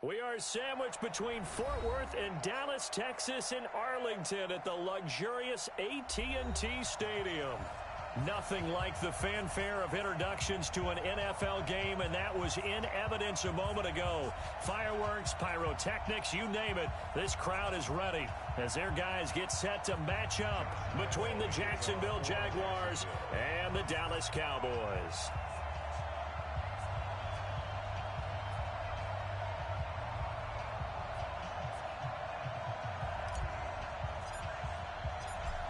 We are sandwiched between Fort Worth and Dallas, Texas, and Arlington at the luxurious AT&T Stadium. Nothing like the fanfare of introductions to an NFL game, and that was in evidence a moment ago. Fireworks, pyrotechnics, you name it. This crowd is ready as their guys get set to match up between the Jacksonville Jaguars and the Dallas Cowboys.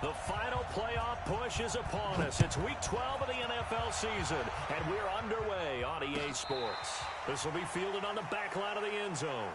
The final playoff push is upon us. It's Week 12 of the NFL season, and we're underway on EA Sports. This will be fielded on the back line of the end zone.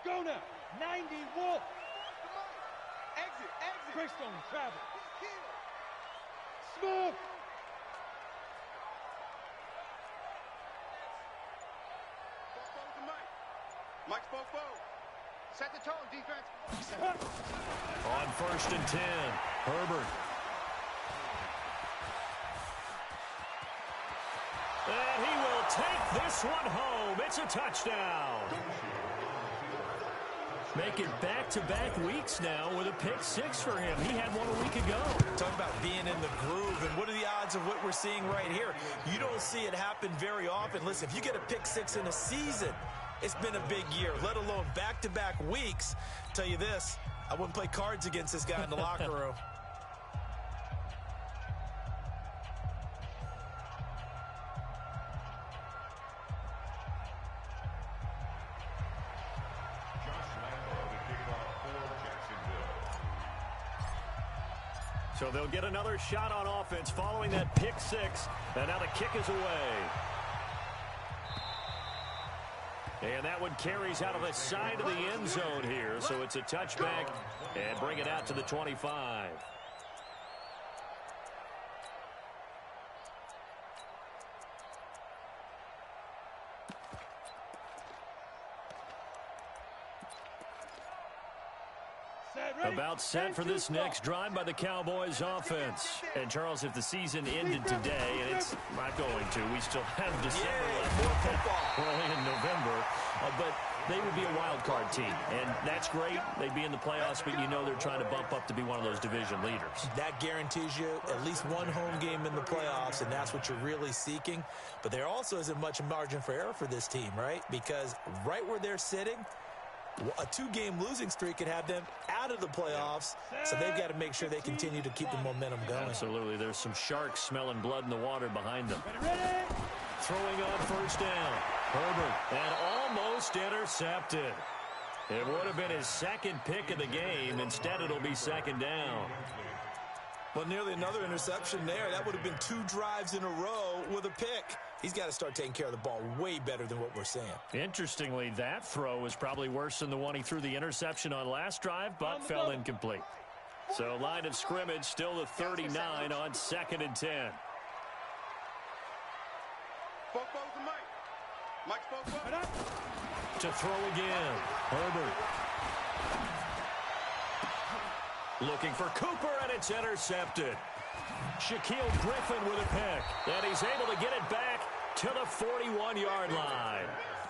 Go now. 90 Wolf. Exit. Greystone travel. Smoke. Mike spoke. Set the tone, defense. On 1st and 10, Herbert. And he will take this one home. It's a touchdown. Make it back-to-back weeks now with a pick six for him. He had one a week ago. Talk about being in the groove, and what are the odds of what we're seeing right here? You don't see it happen very often. Listen, if you get a pick six in a season, it's been a big year, let alone back-to-back weeks. Tell you this, I wouldn't play cards against this guy in the locker room. So they'll get another shot on offense following that pick six. And now the kick is away. And that one carries out of the side of the end zone here. So it's a touchback and bring it out to the 25. About set for this next drive by the Cowboys offense. And, Charles, if the season ended today, and it's not going to, we still have December left, early in November, but they would be a wild card team. And that's great. They'd be in the playoffs, but you know they're trying to bump up to be one of those division leaders. That guarantees you at least one home game in the playoffs, and that's what you're really seeking. But there also isn't much margin for error for this team, right? Because right where they're sitting, a two-game losing streak could have them out of the playoffs, so they've got to make sure they continue to keep the momentum going. Absolutely. There's some sharks smelling blood in the water behind them. Throwing on first down. Herbert, and almost intercepted. It would have been his second pick of the game. Instead, it'll be second down. Well, nearly another interception there. That would have been 2 drives in a row with a pick. He's got to start taking care of the ball way better than what we're seeing. Interestingly, that throw was probably worse than the one he threw the interception on last drive, but fell incomplete. So line of scrimmage, still the 39 on 2nd and 10. To throw again, Herbert. Looking for Cooper, and it's intercepted. Shaquille Griffin with a pick, and he's able to get it back to the 41-yard line.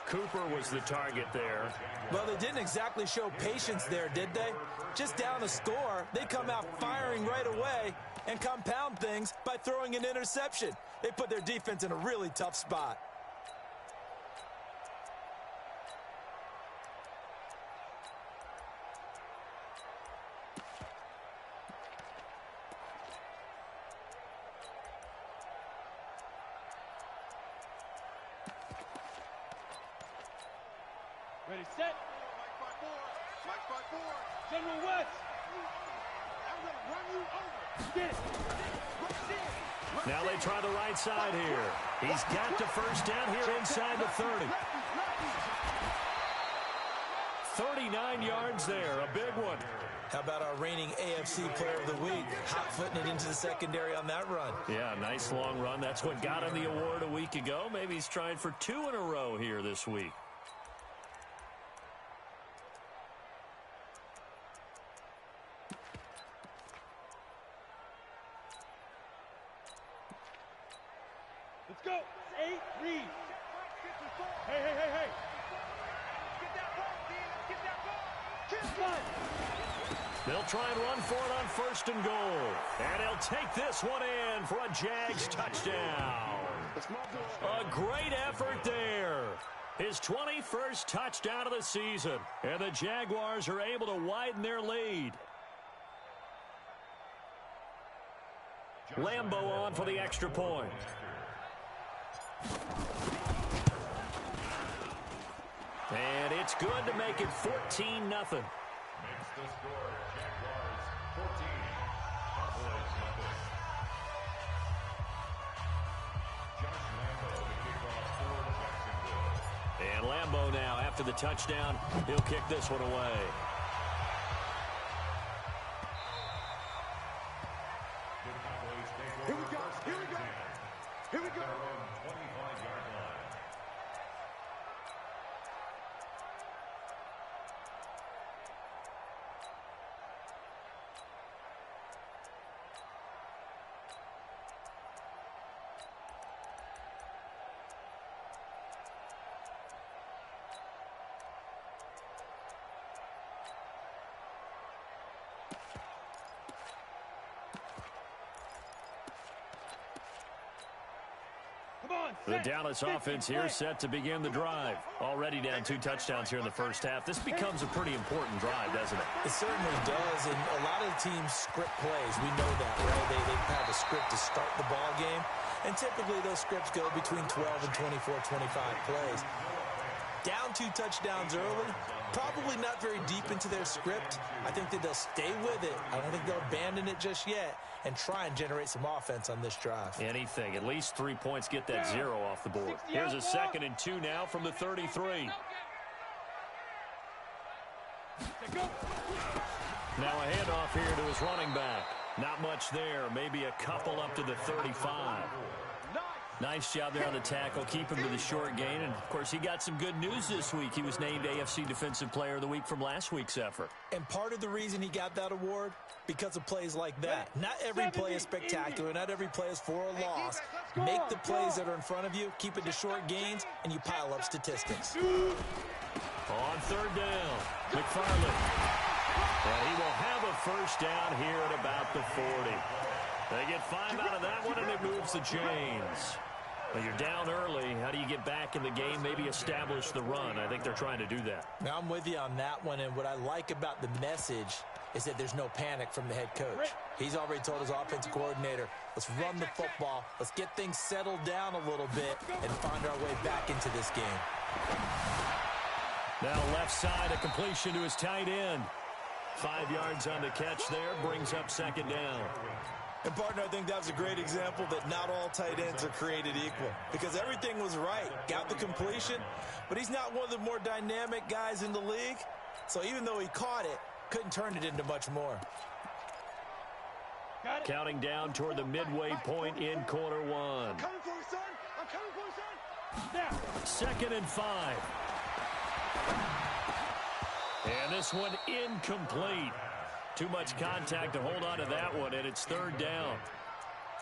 Cooper was the target there. Well, they didn't exactly show patience there, did they? Just down a score, they come out firing right away and compound things by throwing an interception. They put their defense in a really tough spot. Ready, set. Mike 5-4. General West. I'm going to run you over. Get it. Now they try the right side here. He's got to first down here inside the 30. 39 yards there, a big one. How about our reigning AFC Player of the Week, hot-footing it into the secondary on that run? Yeah, nice long run. That's what got him the award a week ago. Maybe he's trying for 2 in a row here this week. Let's go. 8, read. Hey. Get that ball, D. Let's get that ball. They'll try and run for it on first and goal. And he'll take this one in for a Jags touchdown. A great effort there. His 21st touchdown of the season. And the Jaguars are able to widen their lead. Lambeau on for the extra point. And it's good to make it 14-0. Makes the score, Jaguars 14, Cowboys nothing. Josh Lambeau to kick off for Jacksonville. And Lambeau now, after the touchdown, he'll kick this one away. The Cowboys take Here over we go. first Here we and go. 10. Here we go. Their own 25-yard line. Come on, The set. Dallas 50 offense here play. set to begin the drive. Already down 2 touchdowns here in the first half. This becomes a pretty important drive, doesn't it? It certainly does, and a lot of the teams script plays. We know that, right? They have a script to start the ball game, and typically those scripts go between 12 and 24, 25 plays. Down 2 touchdowns early, probably not very deep into their script. I think that they'll stay with it. I don't think they'll abandon it just yet and try and generate some offense on this drive. Anything. At least 3 points, get that 0 off the board. Here's a 2nd and 2 now from the 33. Go. Now a handoff here to his running back. Not much there. Maybe a couple up to the 35. Nice job there on the tackle. Keep him to the short gain. And, of course, he got some good news this week. He was named AFC Defensive Player of the Week from last week's effort. And part of the reason he got that award, because of plays like that. Not every play is spectacular. Not every play is for a loss. Make the plays that are in front of you, keep it to short gains, and you pile up statistics. On 3rd down, McFarland. And he will have a first down here at about the 40. They get 5 out of that one, and it moves the chains. Well, you're down early. How do you get back in the game? Maybe establish the run. I think they're trying to do that. Now, I'm with you on that one, and what I like about the message is that there's no panic from the head coach. He's already told his offensive coordinator, let's run the football, let's get things settled down a little bit, and find our way back into this game. Now left side, a completion to his tight end. 5 yards on the catch there, brings up 2nd down. And, partner, I think that was a great example that not all tight ends are created equal, because everything was right. Got the completion, but he's not one of the more dynamic guys in the league. So even though he caught it, couldn't turn it into much more. Got it. Counting down toward the midway point in quarter 1. I'm coming for you, son. I'm coming for you, son. Now. 2nd and 5. And this one incomplete. Too much contact to hold on to that one, and it's 3rd down.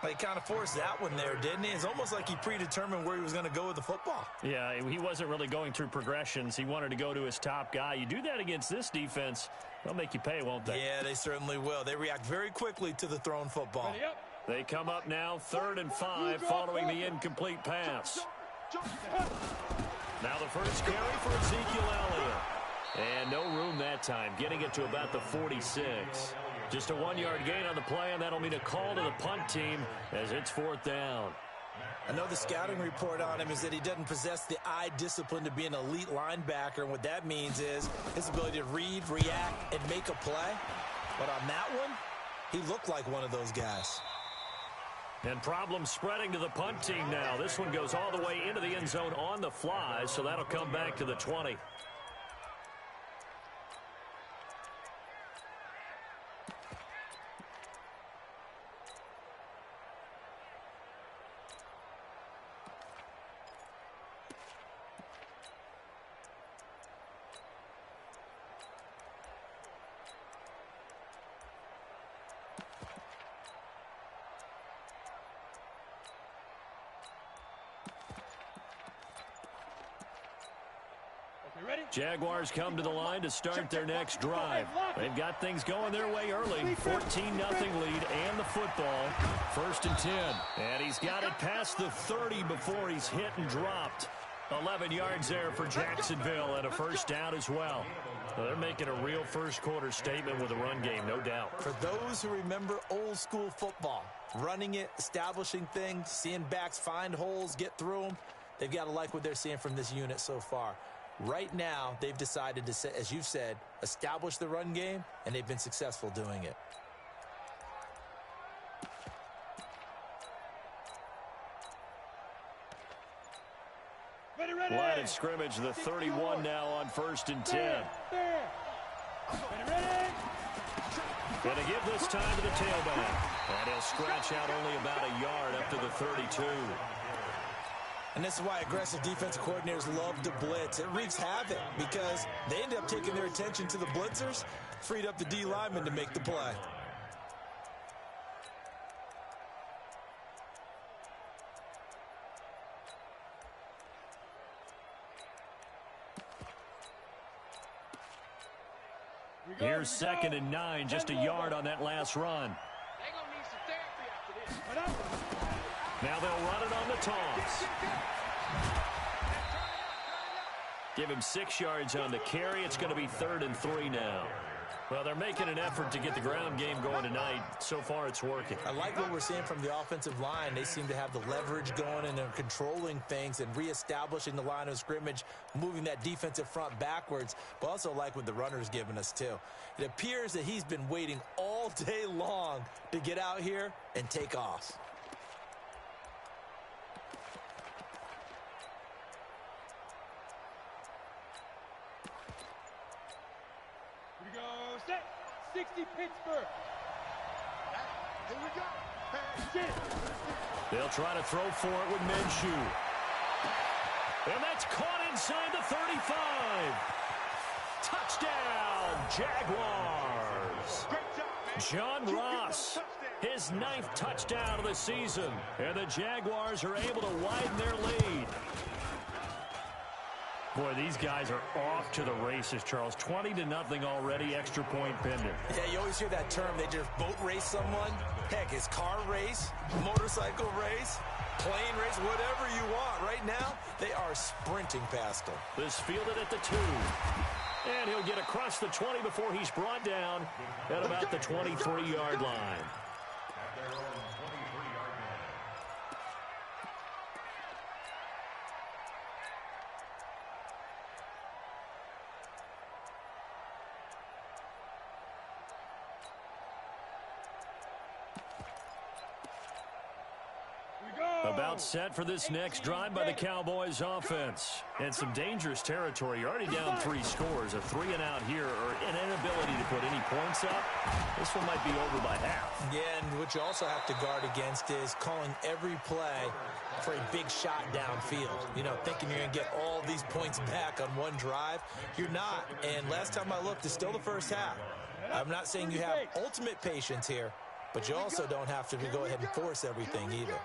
He kind of forced that one there, didn't he? It's almost like he predetermined where he was going to go with the football. Yeah, he wasn't really going through progressions. He wanted to go to his top guy. You do that against this defense, they'll make you pay, won't they? Yeah, they certainly will. They react very quickly to the thrown football. Ready up. They come up now 3rd and 5 following the incomplete pass. Now the first carry for Ezekiel Elliott. And no room that time, getting it to about the 46. Just a 1-yard gain on the play, and that'll mean a call to the punt team as it's 4th down. I know the scouting report on him is that he doesn't possess the eye discipline to be an elite linebacker, and what that means is his ability to read, react, and make a play. But on that one, he looked like one of those guys. And problems spreading to the punt team now. This one goes all the way into the end zone on the fly, so that'll come back to the 20. Ready? Jaguars come to the line to start their next drive. They've got things going their way early. 14-0 lead and the football. 1st and 10. And he's got it past the 30 before he's hit and dropped. 11 yards there for Jacksonville and a first down as well. They're making a real first-quarter statement with a run game, no doubt. For those who remember old-school football, running it, establishing things, seeing backs find holes, get through them, they've got to like what they're seeing from this unit so far. Right now, they've decided to, as you've said, establish the run game, and they've been successful doing it. Ready. Line of scrimmage, the 31 now on 1st and 10. Ready. Going to give this time to the tailback. And he'll scratch out only about a yard up to the 32. And this is why aggressive defensive coordinators love to blitz. It wreaks havoc because they end up taking their attention to the blitzers, freed up the D lineman to make the play. Here's 2nd and 9, just a yard on that last run. They're going to need some therapy after this. Now they'll run it on the toss. Give him 6 yards on the carry. It's going to be 3rd and 3 now. Well, they're making an effort to get the ground game going tonight. So far, it's working. I like what we're seeing from the offensive line. They seem to have the leverage going, and they're controlling things and reestablishing the line of scrimmage, moving that defensive front backwards, but also like what the runner's giving us, too. It appears that he's been waiting all day long to get out here and take off. Here we go. Set. 60 Pittsburgh. Here we go. They'll try to throw for it with Minshew. And that's caught inside the 35. Touchdown, Jaguars. Great job, man. John Ross, his 9th touchdown of the season. And the Jaguars are able to widen their lead. Boy, these guys are off to the races, Charles. 20-0 already, extra point pending. Yeah, you always hear that term. They just boat race someone. Heck, it's car race, motorcycle race, plane race, whatever you want. Right now, they are sprinting past them. This fielded at the 2. And he'll get across the 20 before he's brought down at about the 23-yard line. At their own 23-yard line. About set for this next drive by the Cowboys offense. And some dangerous territory. You're already down 3 scores. A 3-and-out here or an inability to put any points up. This one might be over by half. Yeah, and what you also have to guard against is calling every play for a big shot downfield. You know, thinking you're going to get all these points back on one drive. You're not. And last time I looked, it's still the first half. I'm not saying you have ultimate patience here, but you also don't have to go ahead and force everything either.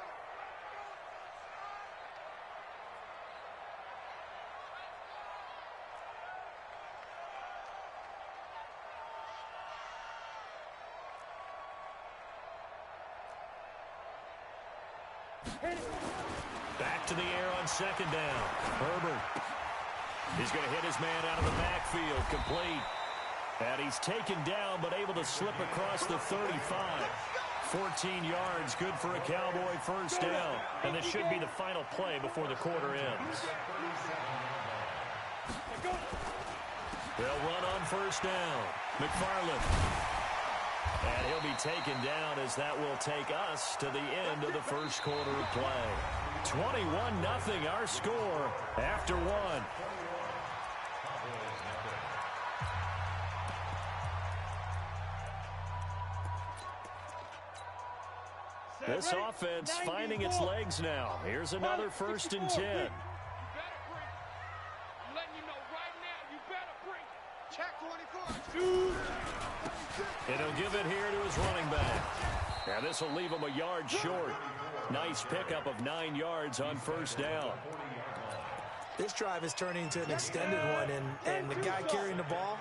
Back to the air on second down. Herbert. He's going to hit his man out of the backfield. Complete. And he's taken down, but able to slip across the 35. 14 yards, good for a Cowboy first down. And this should be the final play before the quarter ends. They'll run on first down. McFarland. And he'll be taken down as that will take us to the end of the first quarter of play. 21-0 our score after one. This offense finding its legs now. Here's another 1st and 10. You better bring. I'm letting you know right now, you better bring. Check 24. And he'll give it here to his running back. Now this will leave him a yard short. Nice pickup of 9 yards on first down. This drive is turning into an extended one, and the guy carrying the ball,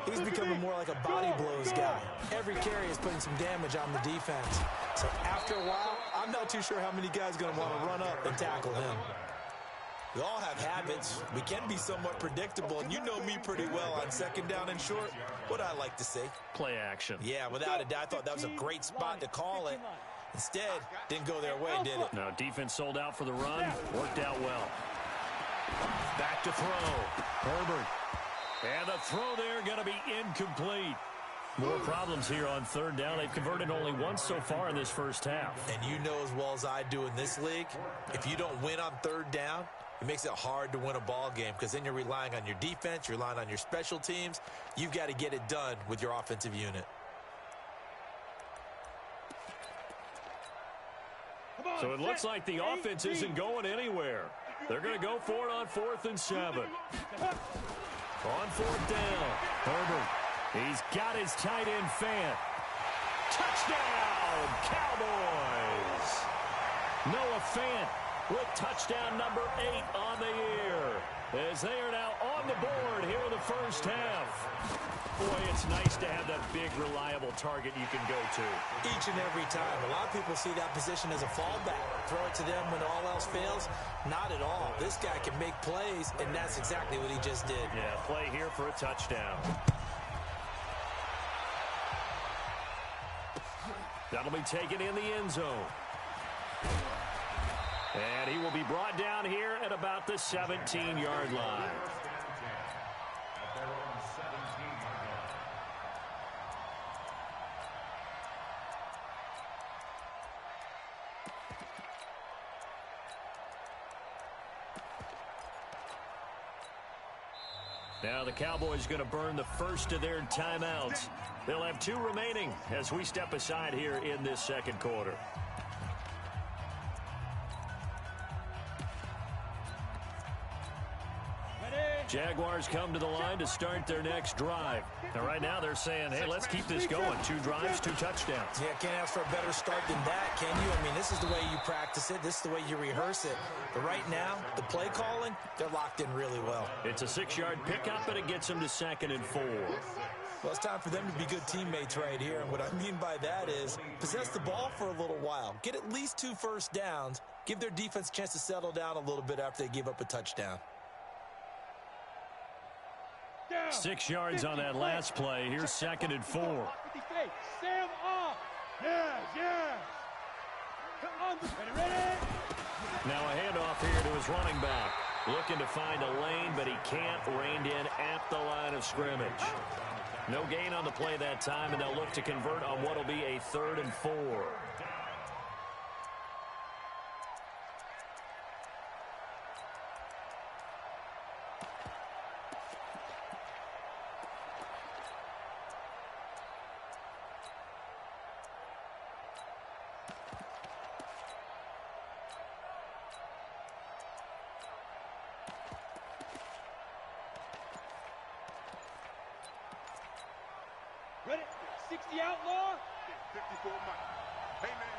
he's becoming more like a body blows guy. Every carry is putting some damage on the defense. So after a while, I'm not too sure how many guys are going to want to run up and tackle him. We all have habits. We can be somewhat predictable, and you know me pretty well on second down and short. What I like to say. Play action. Yeah, without a doubt, I thought that was a great spot to call it. Instead, didn't go their way, did it? No, defense sold out for the run. Worked out well. Back to throw. Herbert. And the throw there going to be incomplete. More problems here on third down. They've converted only once so far in this first half. And you know as well as I do in this league, if you don't win on third down, it makes it hard to win a ball game because then you're relying on your defense, you're relying on your special teams. You've got to get it done with your offensive unit. So it looks like the offense isn't going anywhere. They're going to go for it on 4th and 7. On 4th down, Herbert. He's got his tight end Fant. Touchdown, Cowboys! Noah Fant with touchdown number 8 on the year, as they are now on the board here in the first half. Boy, it's nice to have that big, reliable target you can go to. Each and every time. A lot of people see that position as a fallback. Throw it to them when all else fails. Not at all. This guy can make plays, and that's exactly what he just did. Yeah, play here for a touchdown. That'll be taken in the end zone. And he will be brought down here at about the 17-yard line. Now the Cowboys going to burn the first of their timeouts. They'll have 2 remaining as we step aside here in this second quarter. Jaguars come to the line to start their next drive. And right now they're saying, hey, let's keep this going. 2 drives, 2 touchdowns. Yeah, can't ask for a better start than that, can you? I mean, this is the way you practice it. This is the way you rehearse it. But right now, the play calling, they're locked in really well. It's a 6-yard pickup, and it gets them to 2nd and 4. Well, it's time for them to be good teammates right here. And what I mean by that is possess the ball for a little while. Get at least 2 first downs. Give their defense a chance to settle down a little bit after they give up a touchdown. 6 yards on that last play. Here's 2nd and 4. Sam off. Yes. Come on, ready. Now a handoff here to his running back. Looking to find a lane, but he can't. Reined in at the line of scrimmage. No gain on the play that time, and they'll look to convert on what will be a 3rd and 4. 60 outlaw. 54 Mike. Hey, man.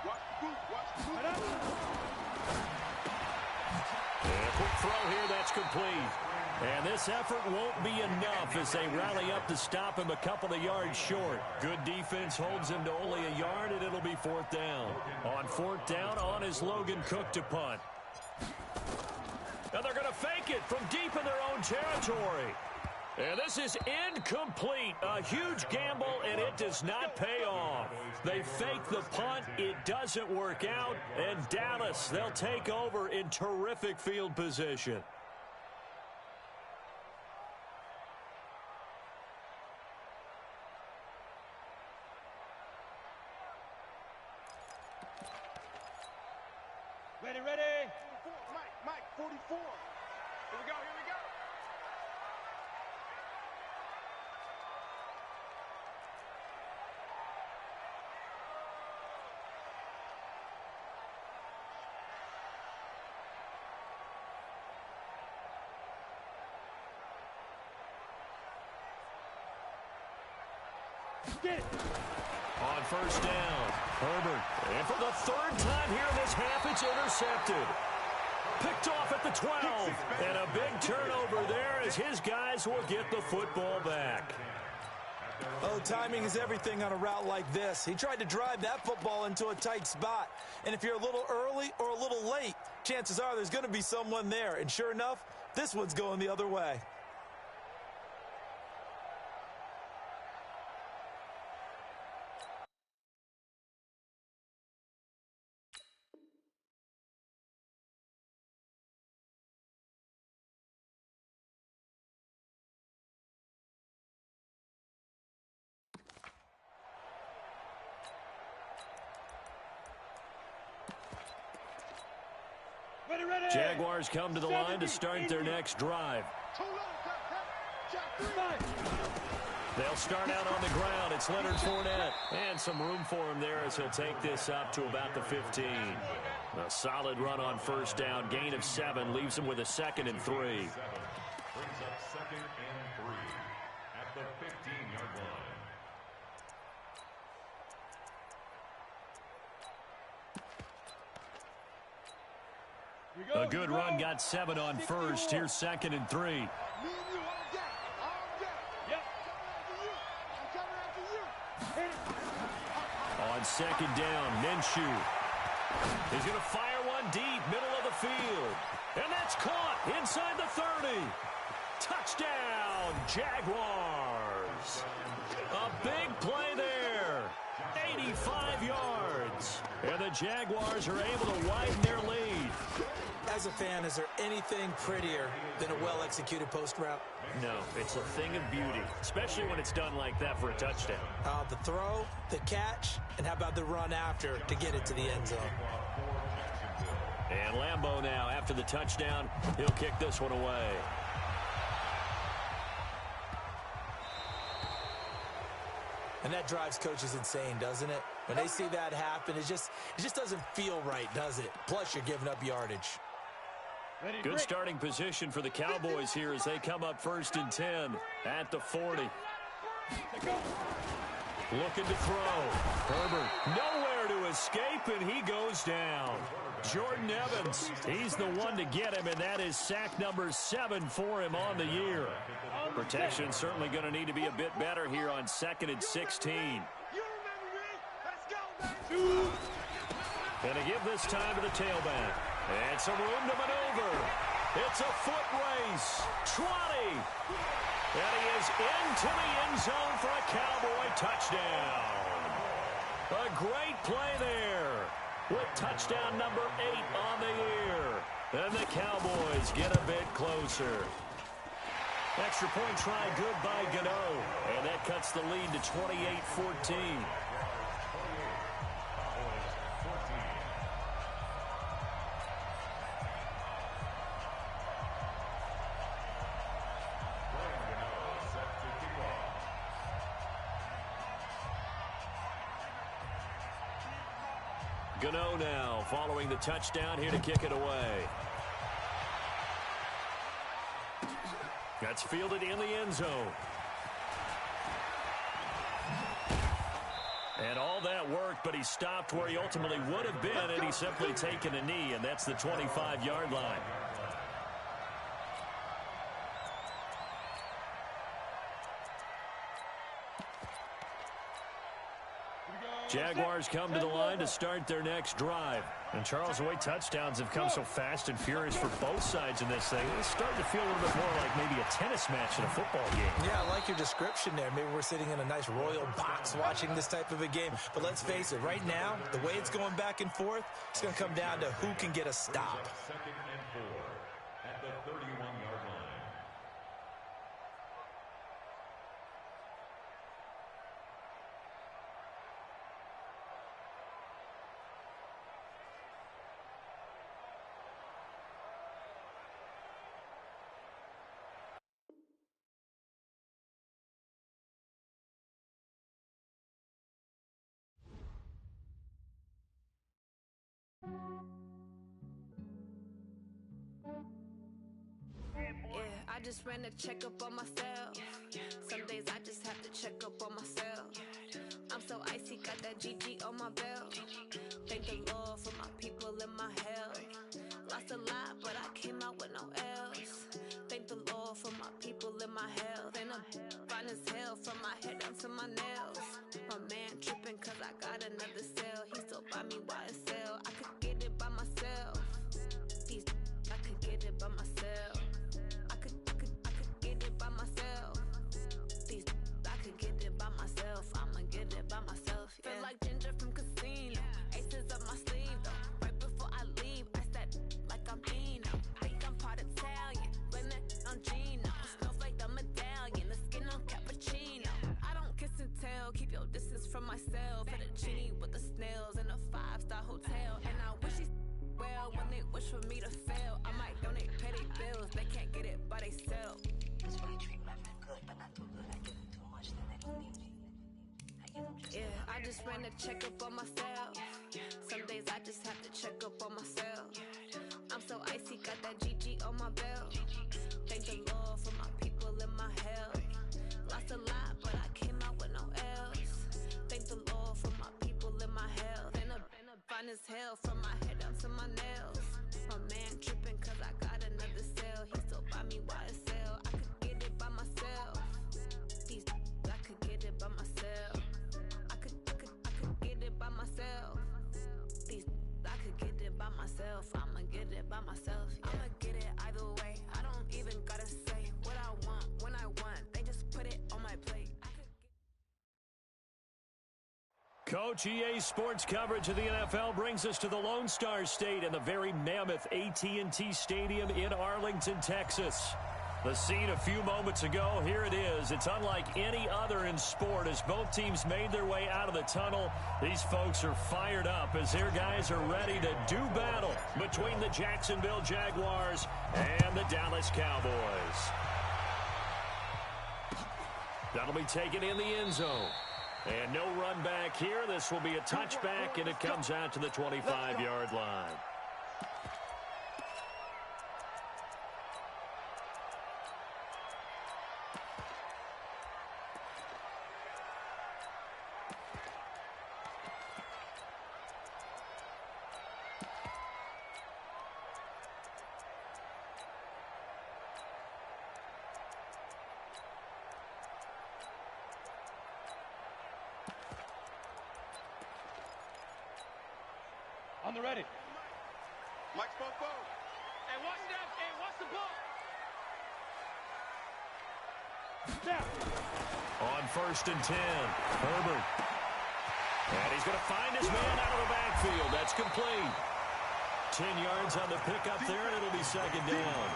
Watch the boot. Watch the boot. And a quick throw here. That's complete. And this effort won't be enough as they rally up to stop him a couple of yards short. Good defense holds him to only a yard, and it'll be 4th down. On 4th down, on is Logan Cook to punt. And they're going to fake it from deep in their own territory. And this is incomplete. A huge gamble, and it does not pay off. They fake the punt. It doesn't work out. And Dallas, they'll take over in terrific field position. Ready. 44, Mike, 44. Here we go. Get it. On 1st down, Herbert. And for the 3rd time here in this half, it's intercepted. Picked off at the 12. And a big turnover there as his guys will get the football back. Oh, timing is everything on a route like this. He tried to drive that football into a tight spot. And if you're a little early or a little late, chances are there's going to be someone there. And sure enough, this one's going the other way. Ready. Jaguars come to the line to start their next drive. They'll start out on the ground. It's Leonard Fournette. And some room for him there as he'll take this up to about the 15. A solid run on 1st down. Gain of 7 leaves him with a 2nd and 3. Brings up 2nd and 3 at the 15-yard line. A good run got 7 on 1st. Here's 2nd and 3. On 2nd down, Minshew. He's going to fire one deep, middle of the field. And that's caught inside the 30. Touchdown, Jaguars. A big play there. 85 yards. And the Jaguars are able to widen their lead. As a fan, is there anything prettier than a well-executed post route? No, it's a thing of beauty, especially when it's done like that for a touchdown. The throw, the catch, and how about the run after to get it to the end zone? And Lambeau now, after the touchdown, he'll kick this one away. And that drives coaches insane, doesn't it? When they see that happen, it just doesn't feel right, does it? Plus, you're giving up yardage. Good starting position for the Cowboys here as they come up 1st and 10 at the 40. Looking to throw. Herbert nowhere to escape, and he goes down. Jordan Evans, he's the one to get him, and that is sack number 7 for him on the year. Protection certainly going to need to be a bit better here on 2nd and 16. Going to give this time to the tailback. And some room to maneuver. It's a foot race. 20. And he is into the end zone for a Cowboy touchdown. A great play there with touchdown number 8 on the year. And the Cowboys get a bit closer. Extra point try good by Gano. And that cuts the lead to 28-14. Gano now following the touchdown here to kick it away. That's fielded in the end zone. And all that worked, but he stopped where he ultimately would have been, and he's simply taken a knee, and that's the 25-yard line. Jaguars come to the line to start their next drive. And, Charles, the way touchdowns have come so fast and furious for both sides in this thing, it's starting to feel a little bit more like maybe a tennis match in a football game. Yeah, I like your description there. Maybe we're sitting in a nice royal box watching this type of a game. But let's face it, right now, the way it's going back and forth, it's going to come down to who can get a stop. Second and 4 at the 31-yard line. I just ran a checkup on myself. Some days I just have to check up on myself. I'm so icy, got that GG on my belt. Thank the Lord for my people and my health. Lost a lot, but I came out with no else. Thank the Lord for my people and my health. And I'm fine as hell from my head down to my nails. My man tripping cause I got another cell. He still buy me YSL. I could get it by myself. I could get it by myself. I could get it by myself. I could get it by myself. I'ma get it by myself. Yeah. Feel like Ginger from Casino. Aces up my sleeve though. Right before I leave, I said like I'm Dino. Think I'm part Italian. Blame it on Gino. Snowflake the medallion. The skin on cappuccino. I don't kiss and tell. Keep your distance from myself. For the genie with the snails in a 5-star hotel. And I wish he's well when they wish for me to fail. I might donate petty bills. They can't get it by themselves. That's why I treat my friend good, but not too good. I give them too much, then they don't need me. I give them just Yeah, I just ran a checkup on myself. Some days I just have to check up on myself. I'm so icy, got that GG on my belt. Thank the Lord for my people and my health. Lost a lot, but I came out with no else. Thank the Lord for my people and my health. And I'm fine as hell from my head down to my nails. My man tripping cause I got another cell. He still buy me YSL. I could get it by myself. I could get it by myself. I could get it by myself. I could get it by myself. I'ma get it by myself. Yeah. I'ma get it either way. I don't even gotta say what I want when I want. They just put it on my plate. Coach, EA Sports coverage of the NFL brings us to the Lone Star State and the very mammoth AT&T Stadium in Arlington, Texas. The scene a few moments ago, here it is. It's unlike any other in sport as both teams made their way out of the tunnel. These folks are fired up as their guys are ready to do battle between the Jacksonville Jaguars and the Dallas Cowboys. That'll be taken in the end zone. And no run back here. This will be a touchback, and it comes out to the 25-yard line. On the ready. Mike's both. Hey, watch that. Hey, watch the ball. Snap. On 1st and 10, Herbert. And he's going to find his man out of the backfield. That's complete. 10 yards on the pickup there, and it'll be second down.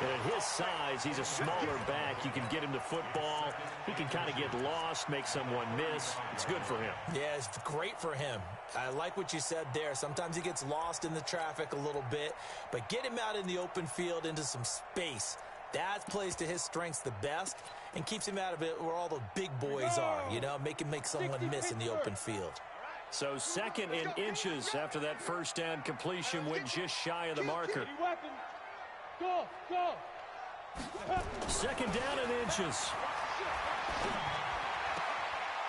And at his size, he's a smaller back. You can get him the football. He can kind of get lost, make someone miss. It's good for him. Yeah, it's great for him. I like what you said there. Sometimes he gets lost in the traffic a little bit, but get him out in the open field into some space. That plays to his strengths the best and keeps him out of it where all the big boys are, you know, make someone miss in the open field. So 2nd and inches after that first down completion went just shy of the marker. Go. 2nd down and inches.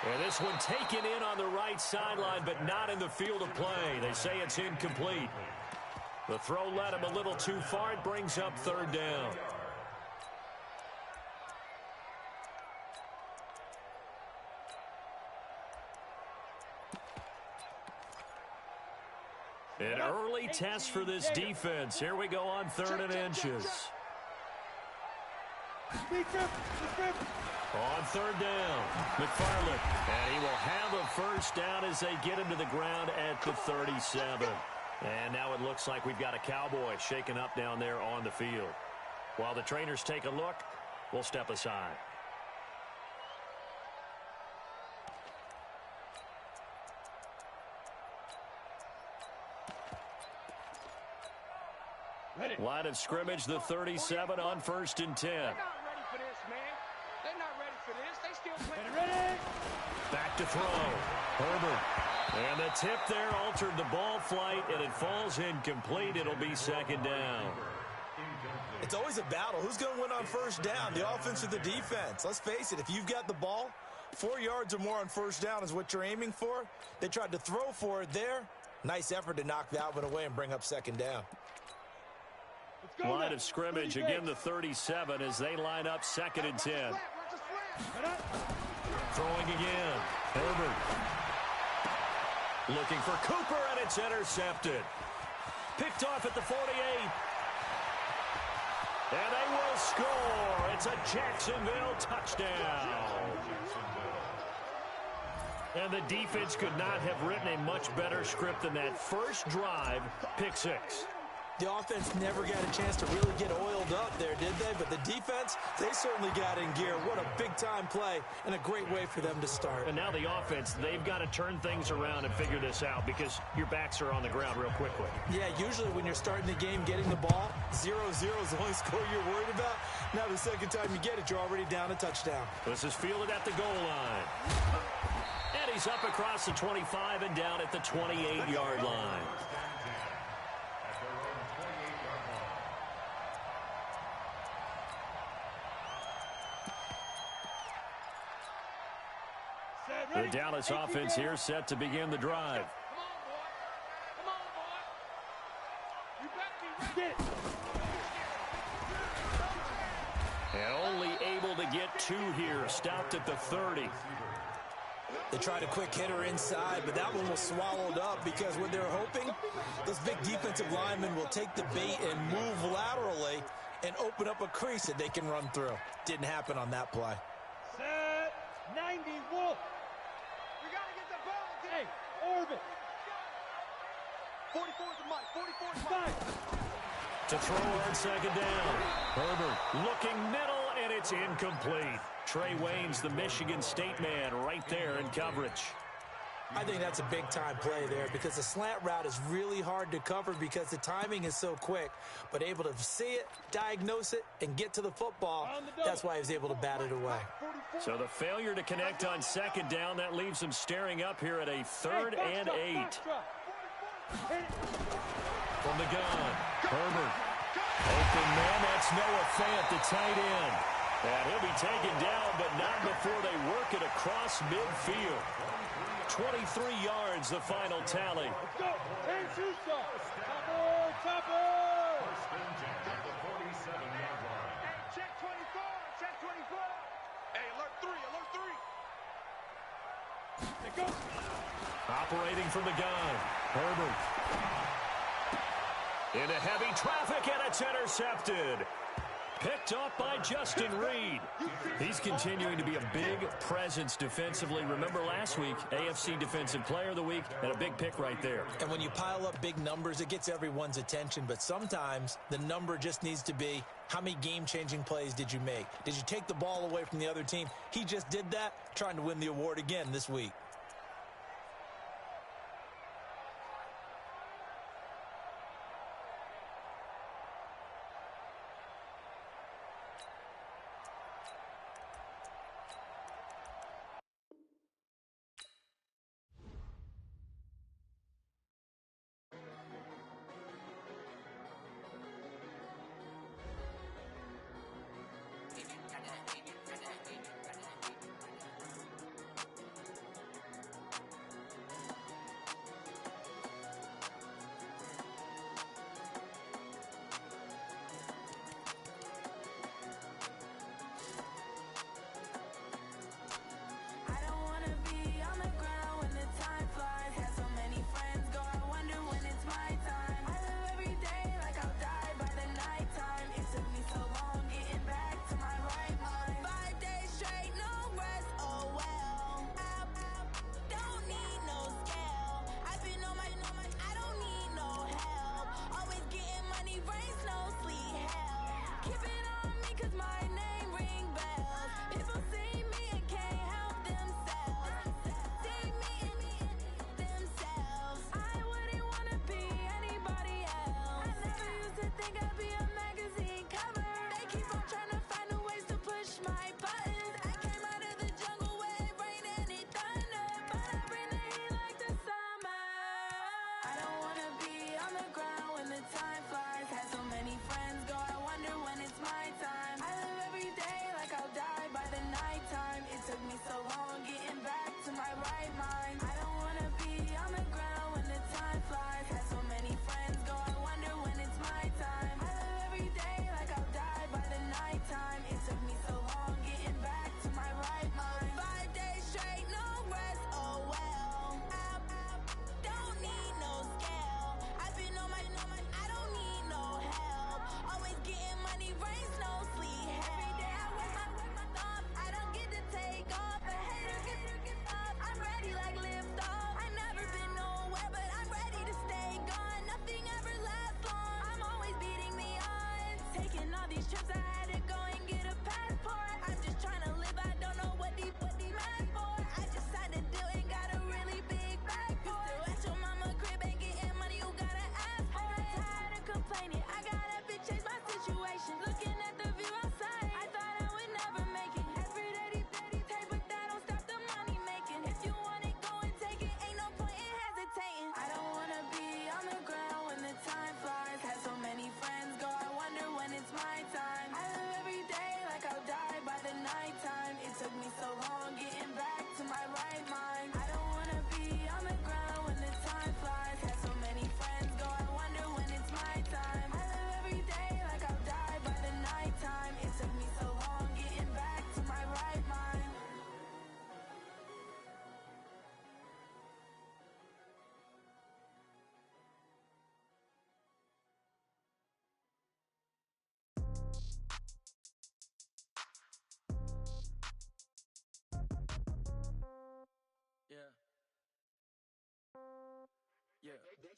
And this one taken in on the right sideline, but not in the field of play. They say it's incomplete. The throw led him a little too far. It brings up third down. An early test for this defense. Here we go on 3rd and inches. On 3rd down, McFarland. And he will have a first down as they get him to the ground at the 37. And now it looks like we've got a Cowboy shaken up down there on the field. While the trainers take a look, we'll step aside. Line of scrimmage, the 37 on 1st and 10. They're not ready for this, man. They're not ready for this. They still playing. Back to throw. Herbert. And the tip there altered the ball flight, and it falls incomplete. It'll be 2nd down. It's always a battle. Who's going to win on 1st down, the offense or the defense? Let's face it, if you've got the ball, 4 yards or more on 1st down is what you're aiming for. They tried to throw for it there. Nice effort to knock that one away and bring up 2nd down. Line of scrimmage, again the 37 as they line up 2nd and 10. Throwing again. Herbert. Looking for Cooper, and it's intercepted. Picked off at the 48. And they will score. It's a Jacksonville touchdown. And the defense could not have written a much better script than that first drive, pick 6. The offense never got a chance to really get oiled up there, did they? But the defense, they certainly got in gear. What a big-time play and a great way for them to start. And now the offense, they've got to turn things around and figure this out because your backs are on the ground real quickly. Yeah, usually when you're starting the game, getting the ball, 0-0 is the only score you're worried about. Now the second time you get it, you're already down a touchdown. This is fielded at the goal line. And he's up across the 25 and down at the 28-yard line. The Dallas offense here set to begin the drive. Come on, boy. You better be ready. And only able to get 2 here. Stopped at the 30. They tried a quick hitter inside, but that one was swallowed up because what they're hoping, those big defensive linemen will take the bait and move laterally and open up a crease that they can run through. Didn't happen on that play. Set 90 Wolf. We got to get the ball. Hey, Orbit. 44 is the mic. 44 is the mic. To throw on 2nd down. Herbert looking middle, and it's incomplete. Trey Wayne's the Michigan State man right there in coverage. I think that's a big-time play there because the slant route is really hard to cover because the timing is so quick. But able to see it, diagnose it, and get to the football, that's why he was able to bat it away. So the failure to connect on 2nd down, that leaves him staring up here at a 3rd and 8. From the gun, Herbert. Open man, that's Noah Fant, the tight end. And he'll be taken down, but not before they work it across midfield. 23 yards, the final tally. Let's go. Hey, Sousa. Topper, Topper. Hey, check 24. Check 24. Hey, alert 3. Alert 3. There goes. Operating from the gun, Herbert. Into heavy traffic, and it's intercepted. Picked off by Justin Reed. He's continuing to be a big presence defensively. Remember last week, AFC Defensive Player of the Week, and a big pick right there. And when you pile up big numbers, it gets everyone's attention. But sometimes the number just needs to be, how many game-changing plays did you make? Did you take the ball away from the other team? He just did that, trying to win the award again this week.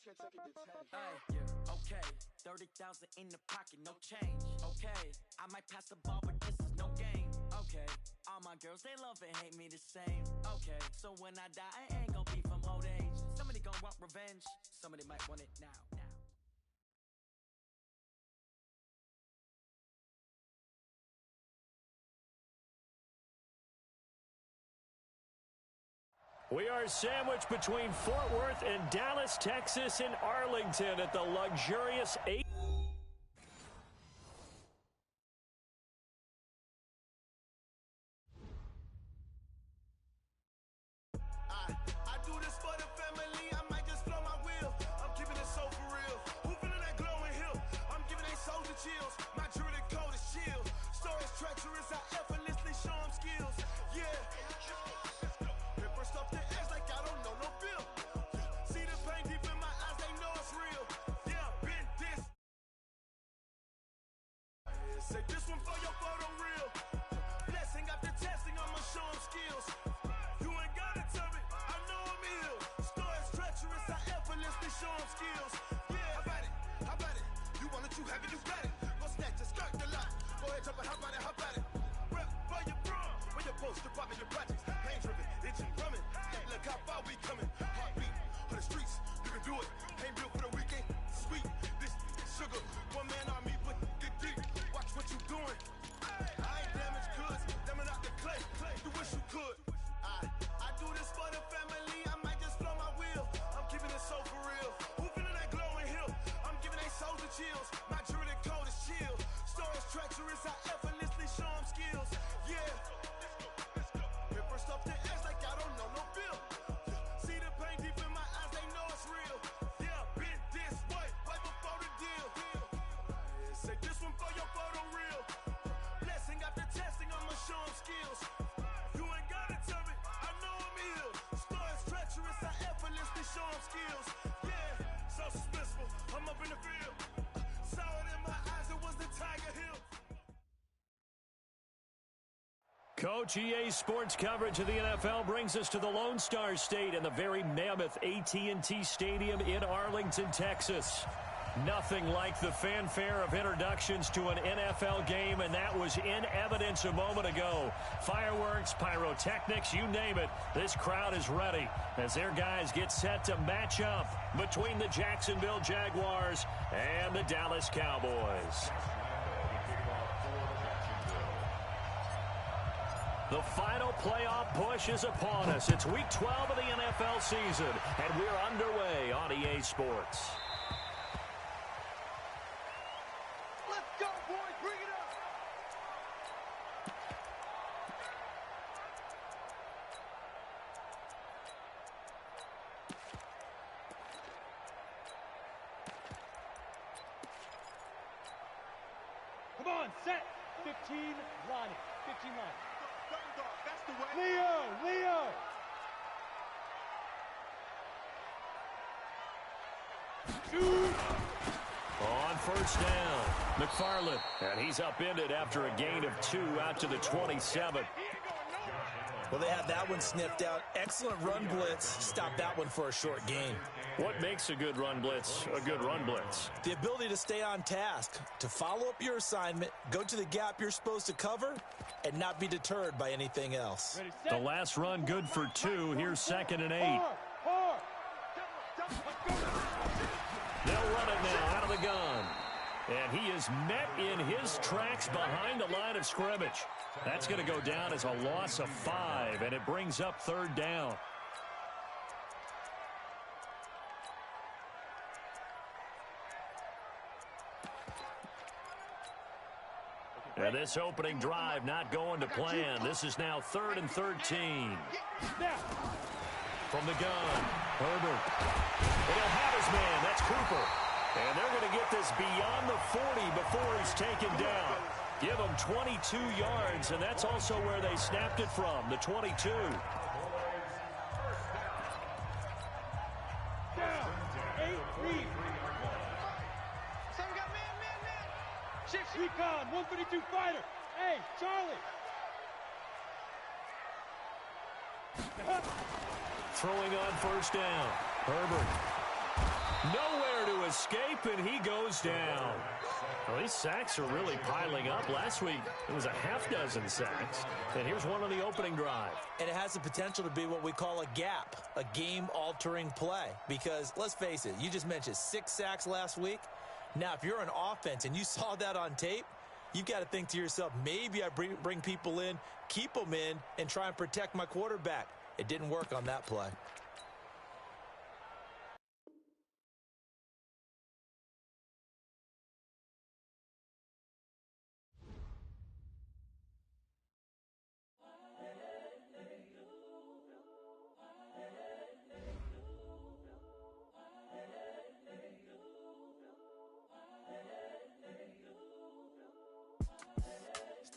Yeah, okay. 30,000 in the pocket, no change. Okay, I might pass the ball, but this is no game. Okay, all my girls, they love and hate me the same. Okay, so when I die, I ain't gonna be from old age. Somebody gonna want revenge, somebody might want it now. We are sandwiched between Fort Worth and Dallas, Texas, and Arlington at the luxurious 8. I do this for the family, I might just blow my wheel. I'm keeping it so for real. Who feeling that glowing hill? I'm giving they souls the chills. My jewelry code is chill. Stories treacherous, I effortlessly show them skills. Yeah. Paper stuff the edge like I don't know no bill. See the pain deep in my eyes, they know it's real. Yeah, been this. Say this one for your photo real. Blessing after testing, I'ma show them skills. You ain't gotta tell me, I know I'm ill. Stories treacherous, I effortlessly show them skills. Yeah, how about it? You want it, you have it, you got it. Go snatch it, skirt the lot. Go ahead, jump it, how about it? Rep for your bro, for your poster, popping your projects. Pain driven, itching, drumming. Look how far we coming. Heartbeat on the streets, you can do it. Ain't built for the weekend, sweet. This sugar, one man army, but get deep. Watch what you doing. I ain't damaged goods, damn out the clay. You wish you could. I do this for the family, I might just blow my wheel. I'm keeping it so for real. Who feeling that glowing hill? I'm giving they souls the chills. My jewelry code is chill. Stories treacherous, I effortlessly show them skills. Yeah. Paper stuff the edge like I don't know no bill. See the pain deep in my eyes, they know it's real. Yeah, been this way, right before the deal. Say this one for your photo real. Blessing after testing, I'ma show them skills. You ain't gotta tell me, I know I'm ill. Stories treacherous, I effortlessly show them skills. Yeah, so suspenseful, I'm up in the field. Saw it in my eyes, it was the Tiger Hill. Coach, EA Sports coverage of the NFL brings us to the Lone Star State and the very mammoth AT&T Stadium in Arlington, Texas. Nothing like the fanfare of introductions to an NFL game, and that was in evidence a moment ago. Fireworks, pyrotechnics, you name it. This crowd is ready as their guys get set to match up between the Jacksonville Jaguars and the Dallas Cowboys. The final playoff push is upon us. It's week 12 of the NFL season, and we're underway on EA Sports. Let's go, boys. Bring it up. Come on, set. 15 line it. 15 line. That's the way. Leo. Shoot. On first down, McFarland, and he's upended after a gain of 2 out to the 27. Well, they had that one sniffed out. Excellent run blitz. Stopped that one for a short gain. What makes a good run blitz a good run blitz? The ability to stay on task, to follow up your assignment, go to the gap you're supposed to cover, and not be deterred by anything else. Ready, The set. last run good for 2. Here's 2nd and 8. Four. They'll run it now out of the gun. And he is met in his tracks behind the line of scrimmage. That's going to go down as a loss of 5, and it brings up 3rd down. And this opening drive not going to plan. This is now 3rd and 13. Now. From the gun, Herbert. And he'll have his man. That's Cooper. And they're going to get this beyond the 40 before he's taken down. Give him 22 yards, and that's also where they snapped it from, the 22. Down. 8 read. Some got man. Shift. Recon. 132 fighter. Hey, Charlie. Throwing on first down. Herbert. Nowhere to escape, and he goes down. Well, these sacks are really piling up. Last week, it was a half dozen sacks. And here's one on the opening drive. And it has the potential to be what we call a gap, a game-altering play. Because, let's face it, you just mentioned 6 sacks last week. Now, if you're an offense and you saw that on tape, you've got to think to yourself, maybe I bring people in, keep them in, and try and protect my quarterback. It didn't work on that play.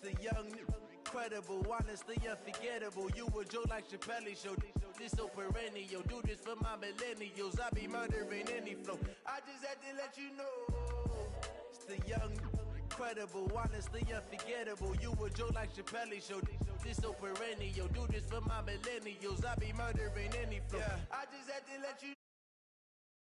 The young, incredible, honestly unforgettable. You a Joe like Chappelle show. This so perennial. Do this for my millennials. I be murdering any flow. I just had to let you know. It's the young, incredible, honestly unforgettable. You a Joe like Chappelle show. This so perennial. Do this for my millennials. I be murdering any flow. I just had to let you